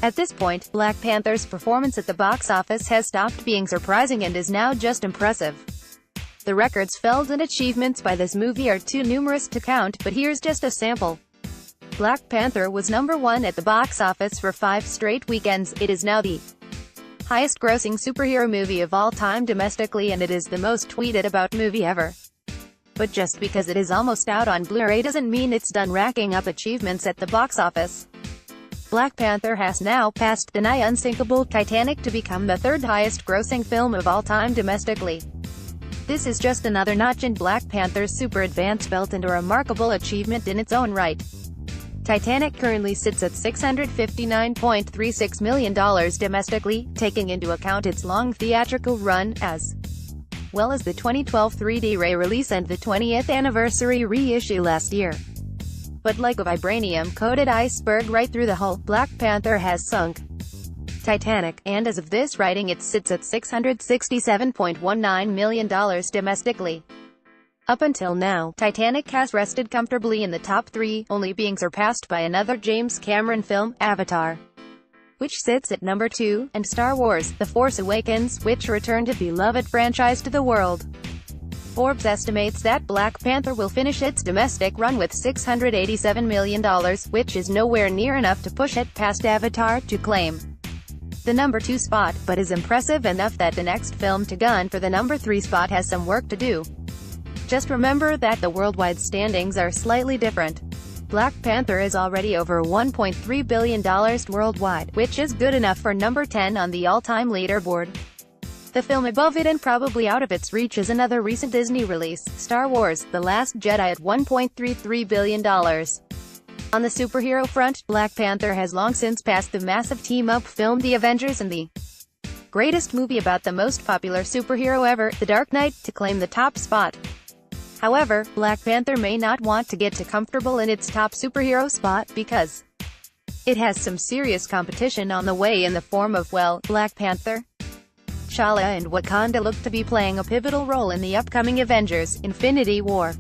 At this point, Black Panther's performance at the box office has stopped being surprising and is now just impressive. The records felt and achievements by this movie are too numerous to count, but here's just a sample. Black Panther was #1 at the box office for 5 straight weekends. It is now the highest-grossing superhero movie of all time domestically, and it is the most tweeted about movie ever. But just because it is almost out on Blu-ray doesn't mean it's done racking up achievements at the box office. Black Panther has now passed the nigh unsinkable Titanic to become the third highest-grossing film of all time domestically. This is just another notch in Black Panther's super advanced belt and a remarkable achievement in its own right. Titanic currently sits at $659.36 million domestically, taking into account its long theatrical run, as well as the 2012 3D re-release and the 20th anniversary reissue last year. But like a vibranium-coated iceberg right through the hull, Black Panther has sunk Titanic, and as of this writing it sits at $667.19 million domestically. Up until now, Titanic has rested comfortably in the top 3, only being surpassed by another James Cameron film, Avatar, which sits at number 2, and Star Wars: The Force Awakens, which returned a beloved franchise to the world. Forbes estimates that Black Panther will finish its domestic run with $687 million, which is nowhere near enough to push it past Avatar to claim the number 2 spot, but is impressive enough that the next film to gun for the number 3 spot has some work to do. Just remember that the worldwide standings are slightly different. Black Panther is already over $1.3 billion worldwide, which is good enough for number 10 on the all-time leaderboard. The film above it and probably out of its reach is another recent Disney release, Star Wars: The Last Jedi, at $1.33 billion. On the superhero front, Black Panther has long since passed the massive team-up film The Avengers and the greatest movie about the most popular superhero ever, The Dark Knight, to claim the top spot. However, Black Panther may not want to get too comfortable in its top superhero spot, because it has some serious competition on the way in the form of, well, Black Panther, T'Challa and Wakanda look to be playing a pivotal role in the upcoming Avengers: Infinity War.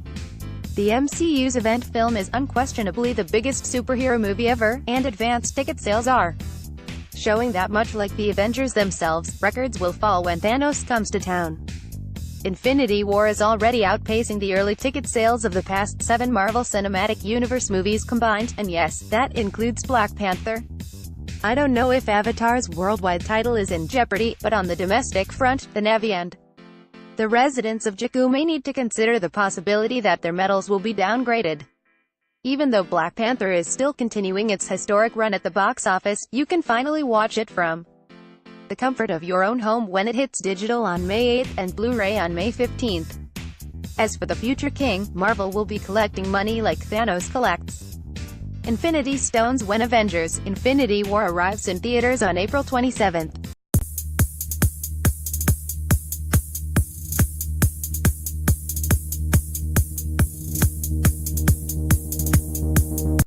The MCU's event film is unquestionably the biggest superhero movie ever, and advanced ticket sales are showing that much like the Avengers themselves, records will fall when Thanos comes to town. Infinity War is already outpacing the early ticket sales of the past 7 Marvel Cinematic Universe movies combined, and yes, that includes Black Panther. I don't know if Avatar's worldwide title is in jeopardy, but on the domestic front, the Na'vi and the residents of Jakku may need to consider the possibility that their medals will be downgraded. Even though Black Panther is still continuing its historic run at the box office, you can finally watch it from the comfort of your own home when it hits digital on May 8th and Blu-ray on May 15th. As for the future king, Marvel will be collecting money like Thanos collects Infinity Stones when Avengers: Infinity War arrives in theaters on April 27th.